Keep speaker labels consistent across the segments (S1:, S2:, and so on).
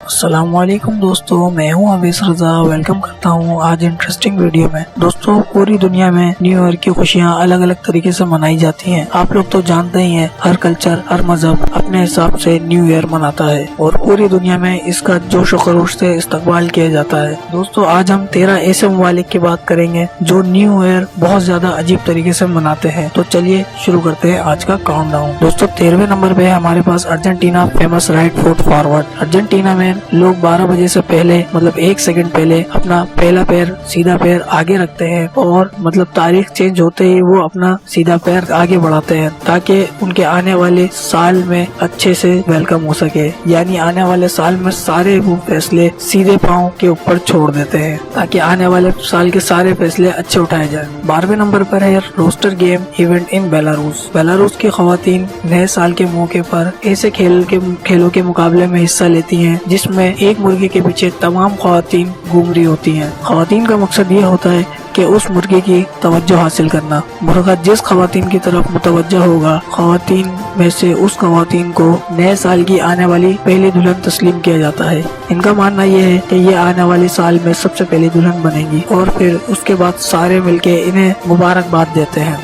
S1: السلام علیکم دوستو، میں ہوں عویس رضا۔ ویلکم کرتا ہوں آج انٹرسٹنگ ویڈیو میں۔ دوستو، پوری دنیا میں نیو ایئر کی خوشیاں الگ الگ طریقے سے منائی جاتی ہیں۔ آپ لوگ تو جانتے ہی ہیں، ہر کلچر، ہر مذہب اپنے حساب سے نیو ایئر مناتا ہے اور پوری دنیا میں اس کا جوش و خروش سے استقبال کیا جاتا ہے۔ دوستو، آج ہم 13 ایسے ممالک کی بات کریں گے جو نیو ایئر بہت زیادہ عجیب طریقے سے مناتے ہیں۔ تو چلیے شروع کرتے ہیں آج کا کاؤنٹ ڈاؤن۔ دوستو، 13ویں نمبر پہ ہمارے پاس Argentina, famous right foot forward. Argentina میں لوگ 12 بجے سے پہلے مطلب 1 سیکنڈ پہلے اپنا پہلا پیر، سیدھا پیر آگے رکھتے ہیں اور مطلب تاریخ چینج ہوتے ہی وہ اپنا سیدھا پیر آگے بڑھاتے ہیں تاکہ ان کے آنے والے سال میں اچھے سے ویلکم ہو سکے۔ یعنی آنے والے سال میں سارے وہ فیصلے سیدھے پاؤں کے اوپر چھوڑ دیتے ہیں تاکہ آنے والے سال کے سارے فیصلے اچھے اٹھائے جائیں۔ 12ویں نمبر پر ہے rooster game event in Belarus. Belarus کی خواتین نئے سال کے موقع پر ایسے کھیلوں کے مقابلے میں حصہ لیتی ہیں جس میں ایک مرغی کے پیچھے تمام خواتین گھوم رہی ہوتی ہیں۔ خواتین کا مقصد یہ ہوتا ہے کہ اس مرغے کی توجہ حاصل کرنا۔ مرغہ جس خواتین کی طرف متوجہ ہوگا، خواتین میں سے اس خواتین کو نئے سال کی آنے والی پہلی دلہن تسلیم کیا جاتا ہے۔ ان کا ماننا یہ ہے کہ یہ آنے والے سال میں سب سے پہلی دلہن بنے گی اور پھر اس کے بعد سارے مل کے انہیں مبارکباد دیتے ہیں۔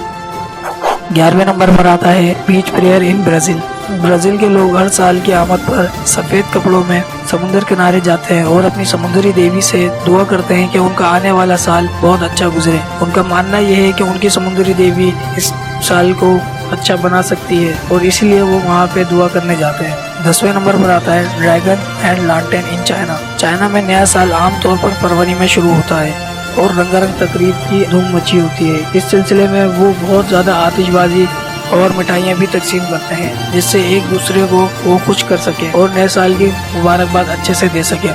S1: 11ویں نمبر پر آتا ہے بیچ پریئر ان برازیل۔ برازیل کے لوگ ہر سال کی آمد پر سفید کپڑوں میں سمندر کنارے جاتے ہیں اور اپنی سمندری دیوی سے دعا کرتے ہیں کہ ان کا آنے والا سال بہت اچھا گزرے۔ ان کا ماننا یہ ہے کہ ان کی سمندری دیوی اس سال کو اچھا بنا سکتی ہے اور اسی لیے وہ وہاں پہ دعا کرنے جاتے ہیں۔ 10ویں نمبر پر آتا ہے dragon and lantern in China. China میں نیا سال عام طور پر فروری میں شروع ہوتا ہے اور رنگا رنگ تقریب کی دھوم مچی ہوتی ہے۔ اس سلسلے میں وہ بہت زیادہ آتش بازی اور مٹھائیاں بھی تقسیم کرتے ہیں جس سے ایک دوسرے کو وہ خوش کر سکے اور نئے سال کی مبارکباد اچھے سے دے سکے۔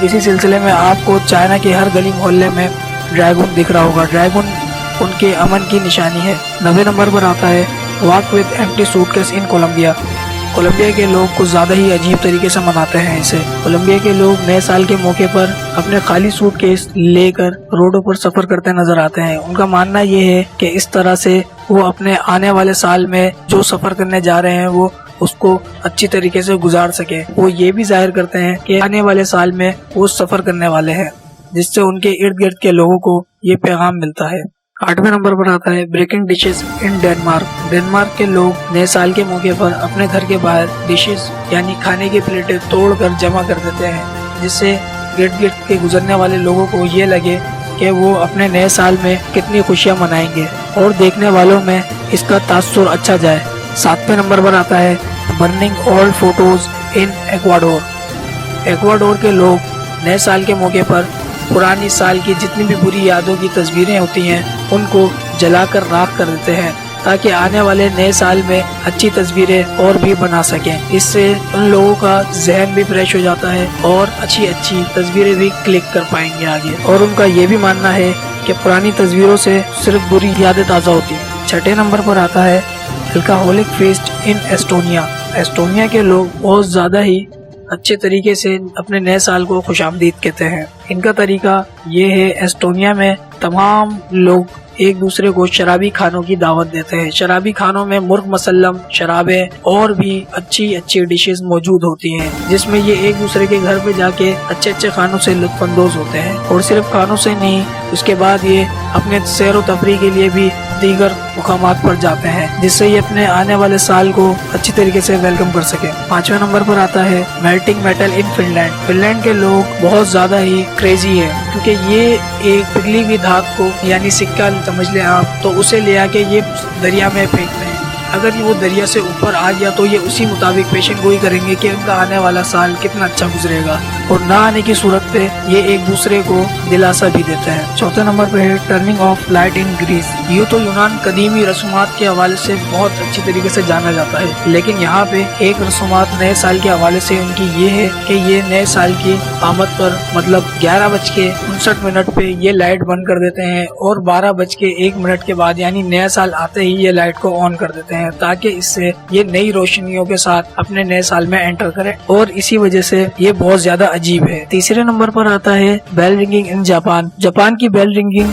S1: اسی سلسلے میں آپ کو چائنا کے ہر گلی محلے میں ڈریگن دکھ رہا ہوگا۔ ڈریگن ان کے امن کی نشانی ہے۔ 9ویں نمبر پر آتا ہے walk with empty suitcase in Colombia. Colombia کے لوگ کچھ زیادہ ہی عجیب طریقے سے مناتے ہیں اسے۔ کولمبیا کے لوگ نئے سال کے موقع پر اپنے خالی سوٹ کیس لے کر روڈوں پر سفر کرتے نظر آتے ہیں۔ ان کا ماننا یہ ہے کہ اس طرح سے وہ اپنے آنے والے سال میں جو سفر کرنے جا رہے ہیں وہ اس کو اچھی طریقے سے گزار سکے۔ وہ یہ بھی ظاہر کرتے ہیں کہ آنے والے سال میں وہ سفر کرنے والے ہیں جس سے ان کے ارد گرد کے لوگوں کو یہ پیغام ملتا ہے۔ 8ویں نمبر پر آتا ہے بریکنگ ڈشز ان ڈنمارک۔ ڈنمارک کے لوگ نئے سال کے موقع پر اپنے گھر کے باہر ڈشز یعنی کھانے کی پلیٹیں توڑ کر جمع کر دیتے ہیں جس سے گرد گرد کے گزرنے والے لوگوں کو یہ لگے کہ وہ اپنے نئے سال میں کتنی خوشیاں منائیں گے اور دیکھنے والوں میں اس کا تاثر اچھا جائے۔ 7ویں نمبر پر آتا ہے برننگ اولڈ فوٹوز ان ایکواڈور۔ ایکواڈور کے لوگ نئے سال کے موقع پر پرانی سال کی جتنی بھی بری یادوں کی تصویریں ہوتی ہیں ان کو جلا کر راکھ کر دیتے ہیں تاکہ آنے والے نئے سال میں اچھی تصویریں اور بھی بنا سکیں۔ اس سے ان لوگوں کا ذہن بھی فریش ہو جاتا ہے اور اچھی تصویریں بھی کلک کر پائیں گے آگے۔ اور ان کا یہ بھی ماننا ہے کہ پرانی تصویروں سے صرف بری یادیں تازہ ہوتی ہیں۔ 6 نمبر پر آتا ہے الکاہولک فیسٹ ان ایسٹونیا۔ ایسٹونیا کے لوگ بہت زیادہ ہی اچھے طریقے سے اپنے نئے سال کو خوش آمدید کہتے ہیں۔ ان کا طریقہ یہ ہے، ایسٹونیا میں تمام لوگ ایک دوسرے کو شرابی کھانوں کی دعوت دیتے ہیں۔ شرابی کھانوں میں مرغ مسلم، شرابیں اور بھی اچھی ڈشز موجود ہوتی ہیں جس میں یہ ایک دوسرے کے گھر پہ جا کے اچھے کھانوں سے لطف اندوز ہوتے ہیں اور صرف کھانوں سے نہیں، اس کے بعد یہ اپنے سیر و تفریح کے لیے بھی دیگر مقامات پر جاتے ہیں جس سے یہ اپنے آنے والے سال کو اچھی طریقے سے ویلکم کر سکے۔ 5ویں نمبر پر آتا ہے میلٹنگ میٹل ان فن لینڈ۔ فن لینڈ کے لوگ بہت زیادہ ہی کریزی ہے کیونکہ یہ ایک پگھلی ہوئی دھات کو یعنی سکہ سمجھ لیں آپ، تو اسے لے آ کے یہ دریا میں پھینکتے ہیں۔ اگر وہ دریا سے اوپر آ گیا تو یہ اسی مطابق پیشن گوئی کریں گے کہ ان کا آنے والا سال کتنا اچھا گزرے گا اور نہ آنے کی صورت پہ یہ ایک دوسرے کو دلاسا بھی دیتے ہیں۔ 4 نمبر پہ ہے turning of light in Greece. یہ تو یونان قدیمی رسومات کے حوالے سے بہت اچھی طریقے سے جانا جاتا ہے، لیکن یہاں پہ ایک رسومات نئے سال کے حوالے سے ان کی یہ ہے کہ یہ نئے سال کی آمد پر مطلب 11:59 پہ یہ لائٹ بند کر دیتے ہیں اور 12:01 کے بعد یعنی نیا سال آتے ہی یہ لائٹ کو آن کر دیتے ہیں تاکہ اس سے یہ نئی روشنیوں کے ساتھ اپنے نئے سال میں انٹر کرے اور اسی وجہ سے یہ بہت زیادہ عجیب ہے۔ 3 نمبر پر آتا ہے بیل رنگنگ ان جاپان۔ جاپان کی بیل رنگنگ